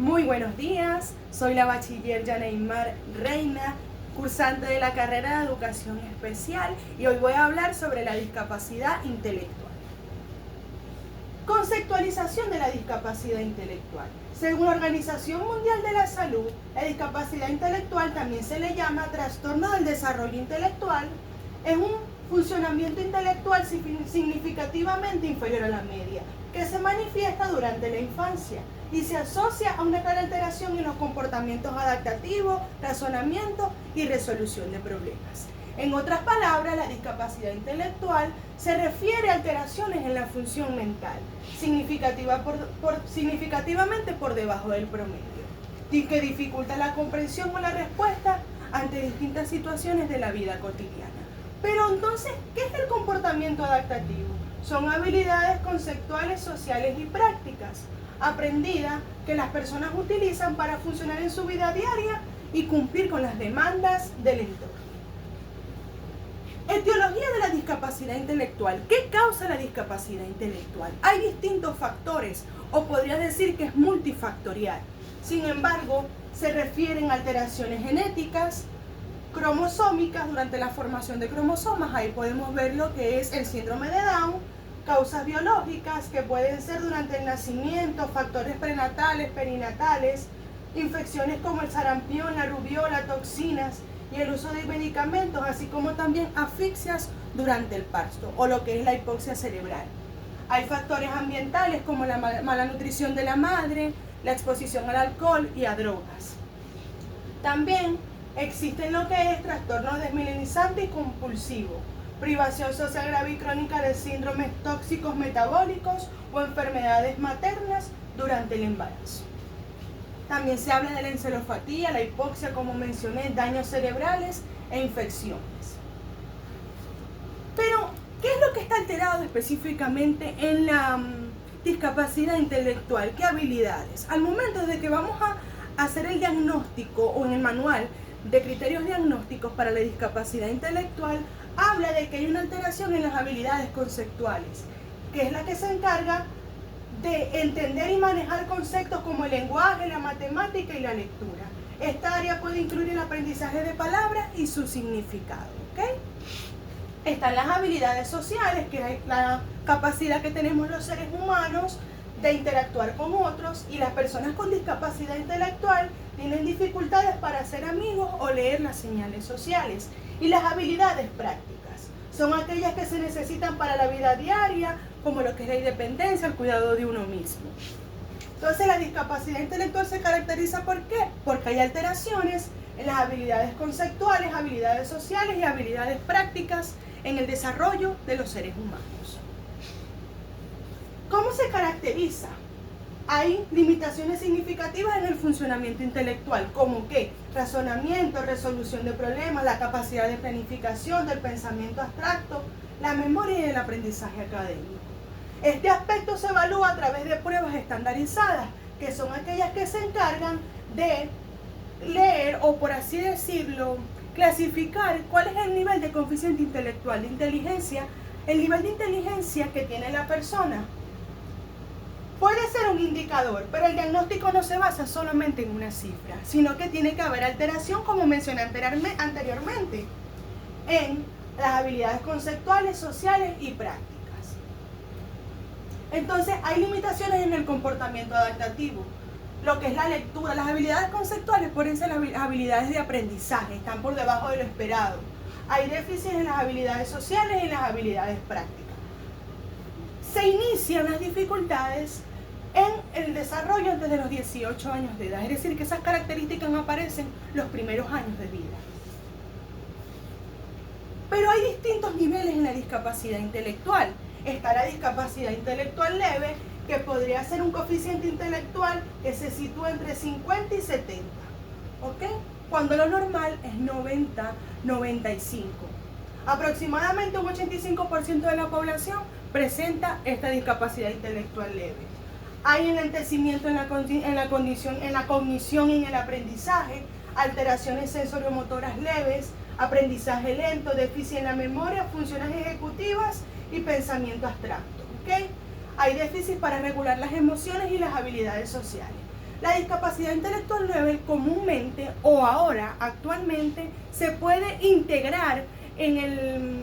Muy buenos días, soy la bachiller Yaneymar Reina, cursante de la carrera de Educación Especial, y hoy voy a hablar sobre la discapacidad intelectual. Conceptualización de la discapacidad intelectual. Según la Organización Mundial de la Salud, la discapacidad intelectual también se le llama trastorno del desarrollo intelectual. Es un funcionamiento intelectual significativamente inferior a la media, que se manifiesta durante la infancia y se asocia a una clara alteración en los comportamientos adaptativos, razonamiento y resolución de problemas. En otras palabras, la discapacidad intelectual se refiere a alteraciones en la función mental, significativamente por debajo del promedio, y que dificulta la comprensión o la respuesta ante distintas situaciones de la vida cotidiana. Pero entonces, ¿qué es el comportamiento adaptativo? Son habilidades conceptuales, sociales y prácticas aprendidas que las personas utilizan para funcionar en su vida diaria y cumplir con las demandas del entorno. Etiología de la discapacidad intelectual. ¿Qué causa la discapacidad intelectual? Hay distintos factores, o podría decir que es multifactorial. Sin embargo, se refieren a alteraciones genéticas, cromosómicas durante la formación de cromosomas. Ahí podemos ver lo que es el síndrome de Down, causas biológicas que pueden ser durante el nacimiento, factores prenatales, perinatales, infecciones como el sarampión, la rubiola, toxinas y el uso de medicamentos, así como también asfixias durante el parto o lo que es la hipoxia cerebral. Hay factores ambientales como la mala nutrición de la madre, la exposición al alcohol y a drogas. También existen lo que es trastorno desmielinizante y compulsivo, privación social grave y crónica de síndromes tóxicos metabólicos o enfermedades maternas durante el embarazo. También se habla de la encefalopatía, la hipoxia, como mencioné, daños cerebrales e infecciones. Pero, ¿qué es lo que está alterado específicamente en la discapacidad intelectual? ¿Qué habilidades? Al momento de que vamos a hacer el diagnóstico o en el manual de criterios diagnósticos para la discapacidad intelectual, habla de que hay una alteración en las habilidades conceptuales, que es la que se encarga de entender y manejar conceptos como el lenguaje, la matemática y la lectura. Esta área puede incluir el aprendizaje de palabras y su significado, ¿ok? Están las habilidades sociales, que es la capacidad que tenemos los seres humanos de interactuar con otros, y las personas con discapacidad intelectual tienen dificultades para hacer amigos o leer las señales sociales. Y las habilidades prácticas son aquellas que se necesitan para la vida diaria, como lo que es la independencia, el cuidado de uno mismo. Entonces, la discapacidad intelectual se caracteriza ¿por qué? Porque hay alteraciones en las habilidades conceptuales, habilidades sociales y habilidades prácticas en el desarrollo de los seres humanos. ¿Cómo se caracteriza? Hay limitaciones significativas en el funcionamiento intelectual, como que razonamiento, resolución de problemas, la capacidad de planificación, del pensamiento abstracto, la memoria y el aprendizaje académico. Este aspecto se evalúa a través de pruebas estandarizadas, que son aquellas que se encargan de leer, o por así decirlo, clasificar cuál es el nivel de coeficiente intelectual, de inteligencia, el nivel de inteligencia que tiene la persona. Puede ser un indicador, pero el diagnóstico no se basa solamente en una cifra, sino que tiene que haber alteración, como mencioné anteriormente, en las habilidades conceptuales, sociales y prácticas. Entonces, hay limitaciones en el comportamiento adaptativo, lo que es la lectura. Las habilidades conceptuales pueden ser las habilidades de aprendizaje, están por debajo de lo esperado. Hay déficits en las habilidades sociales y en las habilidades prácticas. Se inician las dificultades en el desarrollo desde los 18 años de edad, es decir, que esas características aparecen los primeros años de vida. Pero hay distintos niveles en la discapacidad intelectual. Está la discapacidad intelectual leve, que podría ser un coeficiente intelectual que se sitúa entre 50 y 70, ¿ok? Cuando lo normal es 90-95. Aproximadamente un 85% de la población presenta esta discapacidad intelectual leve. Hay enlentecimiento en la cognición y en el aprendizaje, alteraciones sensoriomotoras leves, aprendizaje lento, déficit en la memoria, funciones ejecutivas y pensamiento abstracto, ¿ok? Hay déficit para regular las emociones y las habilidades sociales. La discapacidad intelectual leve comúnmente o ahora, actualmente, se puede integrar en el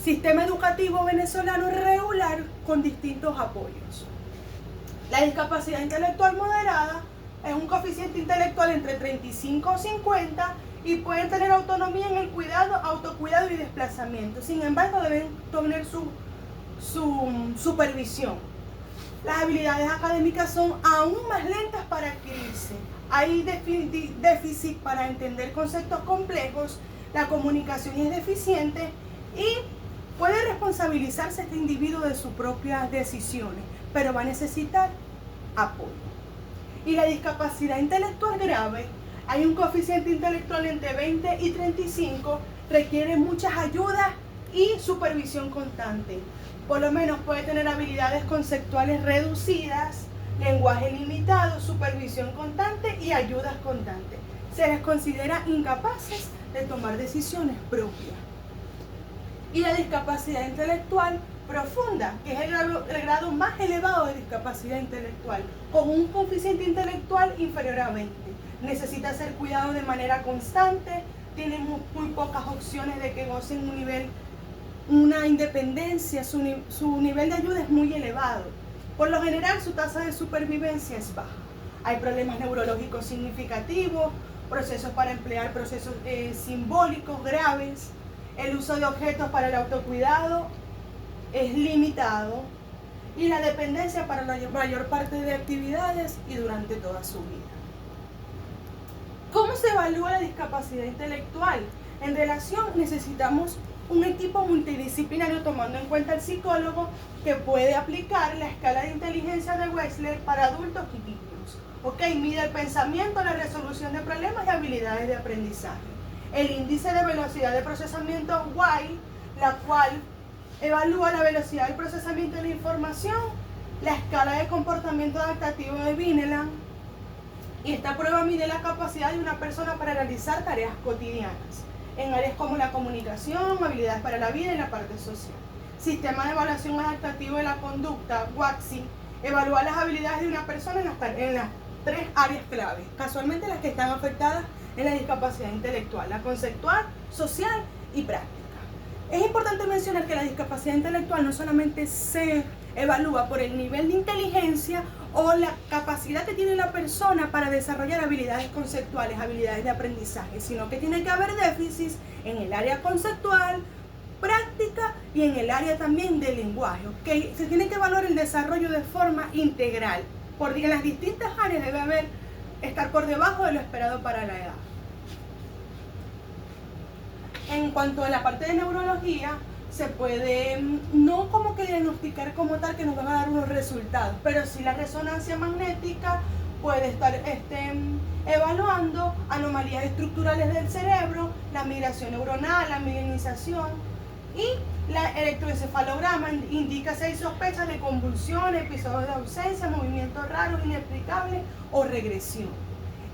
sistema educativo venezolano regular con distintos apoyos. La discapacidad intelectual moderada es un coeficiente intelectual entre 35 o 50 y pueden tener autonomía en el cuidado, autocuidado y desplazamiento. Sin embargo, deben tener su supervisión. Las habilidades académicas son aún más lentas para adquirirse. Hay déficit para entender conceptos complejos, la comunicación es deficiente y puede responsabilizarse este individuo de sus propias decisiones, pero va a necesitar apoyo. Y la discapacidad intelectual grave, hay un coeficiente intelectual entre 20 y 35, requiere muchas ayudas y supervisión constante. Por lo menos puede tener habilidades conceptuales reducidas, lenguaje limitado, supervisión constante y ayudas constantes. Se les considera incapaces de tomar decisiones propias. Y la discapacidad intelectual profunda, que es el grado más elevado de discapacidad intelectual, con un coeficiente intelectual inferior a 20. Necesita ser cuidado de manera constante, tiene muy pocas opciones de que gocen una independencia, su nivel de ayuda es muy elevado. Por lo general, su tasa de supervivencia es baja. Hay problemas neurológicos significativos, procesos para emplear procesos simbólicos graves, el uso de objetos para el autocuidado es limitado y la dependencia para la mayor parte de actividades y durante toda su vida. ¿Cómo se evalúa la discapacidad intelectual? En relación, necesitamos un equipo multidisciplinario tomando en cuenta el psicólogo que puede aplicar la escala de inteligencia de Wechsler para adultos y niños. Mide el pensamiento, la resolución de problemas y habilidades de aprendizaje. El índice de velocidad de procesamiento WAI, la cual evalúa la velocidad del procesamiento de la información, la escala de comportamiento adaptativo de Vineland, y esta prueba mide la capacidad de una persona para realizar tareas cotidianas en áreas como la comunicación, habilidades para la vida y la parte social. Sistema de evaluación adaptativo de la conducta, WAXI, evalúa las habilidades de una persona en las 3 áreas claves, casualmente las que están afectadas en la discapacidad intelectual, la conceptual, social y práctica. Es importante mencionar que la discapacidad intelectual no solamente se evalúa por el nivel de inteligencia o la capacidad que tiene la persona para desarrollar habilidades conceptuales, habilidades de aprendizaje, sino que tiene que haber déficits en el área conceptual, práctica y en el área también del lenguaje. Se tiene que evaluar el desarrollo de forma integral, porque en las distintas áreas debe estar por debajo de lo esperado para la edad. En cuanto a la parte de neurología, se puede no como que diagnosticar como tal que nos van a dar unos resultados, pero sí la resonancia magnética puede estar evaluando anomalías estructurales del cerebro, la migración neuronal, la mielinización, y la electroencefalograma indica si hay sospechas de convulsiones, episodios de ausencia, movimientos raros, inexplicables o regresión.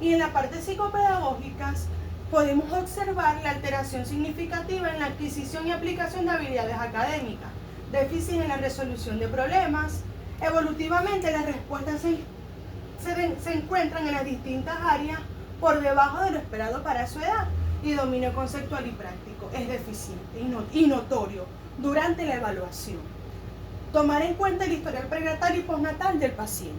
Y en la parte psicopedagógicas podemos observar la alteración significativa en la adquisición y aplicación de habilidades académicas, déficit en la resolución de problemas. Evolutivamente las respuestas se encuentran en las distintas áreas por debajo de lo esperado para su edad, y dominio conceptual y práctico es deficiente y notorio durante la evaluación. Tomar en cuenta el historial prenatal y postnatal del paciente.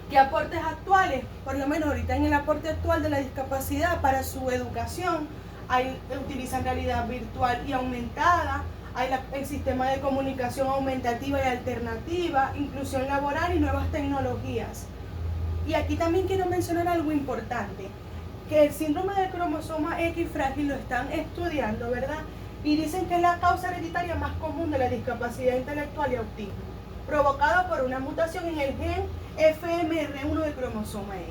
¿Qué aportes actuales? Por lo menos ahorita en el aporte actual de la discapacidad para su educación, utilizan realidad virtual y aumentada, hay el sistema de comunicación aumentativa y alternativa, inclusión laboral y nuevas tecnologías. Y aquí también quiero mencionar algo importante, que el síndrome del cromosoma X frágil lo están estudiando, ¿verdad? Y dicen que es la causa hereditaria más común de la discapacidad intelectual y autismo, provocado por una mutación en el gen FMR1 del cromosoma X.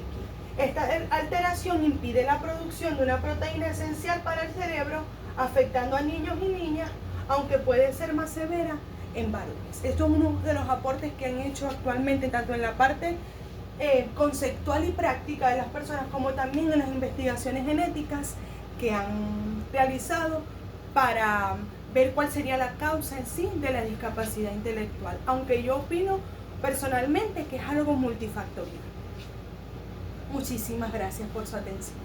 Esta alteración impide la producción de una proteína esencial para el cerebro, afectando a niños y niñas, aunque puede ser más severa en varones. Esto es uno de los aportes que han hecho actualmente, tanto en la parte conceptual y práctica de las personas, como también en las investigaciones genéticas que han realizado para ver cuál sería la causa en sí de la discapacidad intelectual. Aunque yo opino personalmente que es algo multifactorial. Muchísimas gracias por su atención.